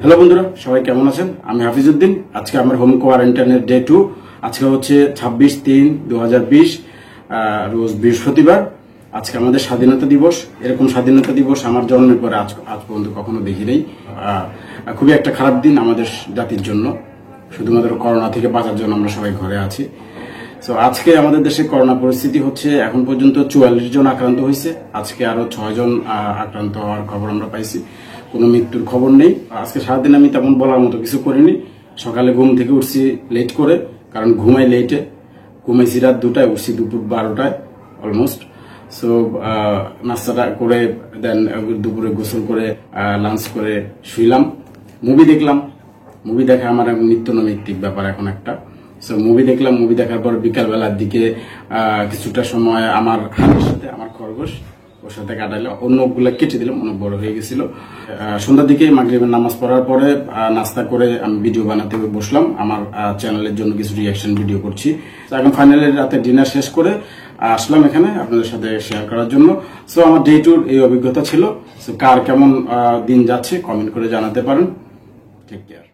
Hello বন্ধুরা, সবাই কেমন আছেন? আমি হাফিজউদ্দিন। আজকে আমার হোম কোয়ারেন্টাইনের ডে 2। আজকে হচ্ছে 26/3/2020, রোজ বৃহস্পতিবার। আজকে আমাদের স্বাধীনতা দিবস। এরকম স্বাধীনতা দিবস আমার জন্মের পরে আজ পর্যন্ত কখনো দেখি নাই। খুবই একটা খারাপ দিন আমাদের জাতির জন্য। শুধুমাত্র করোনা থেকে বাঁচার জন্য আমরা সবাই ঘরে আছি। তো আজকে আমাদের দেশে করোনা পরিস্থিতি হচ্ছে, এখন পর্যন্ত 44 জন আক্রান্ত হয়েছে। আজকে আরো 6 জন আক্রান্ত হওয়ার খবর আমরা পাইছি। কোনো মৃত্যুর খবর নেই। আজকে সারাদিন আমি তেমন বলার মতো কিছু করিনি। সকালে ঘুম থেকে উঠছি লেট করে, কারণ ঘুমাই লেটে। ঘুমাইছি রাত 2টায়, উঠছি দুপুর 12টায় অলমোস্ট। সো নাস্তাটা করে দেন দুপুরে গোসল করে লাঞ্চ করে শুইলাম, মুভি দেখলাম। মুভি দেখা আমার নিত্য নৈমিত্তিক ব্যাপার এখন একটা। সো মুভি দেখলাম। মুভি দেখার পর বিকালবেলার দিকে কিছুটা সময় আমার হাতের সাথে আমার খরগোশ ওর সাথে কাটাইলো। অন্যগুলো কেটে দিলাম, অনেক বড় হয়ে গেছিল। সন্ধ্যার দিকে মাগরিবের নামাজ পড়ার পরে নাস্তা করে আমি ভিডিও বানাতে বসলাম। আমার চ্যানেলের জন্য কিছু রিয়াকশন ভিডিও করছি। এখন ফাইনালি রাতে ডিনার শেষ করে আসলাম এখানে আপনাদের সাথে শেয়ার করার জন্য। সো আমার ডে 2 এই অভিজ্ঞতা ছিল। সো কার কেমন দিন যাচ্ছে কমেন্ট করে জানাতে পারেন। Take care.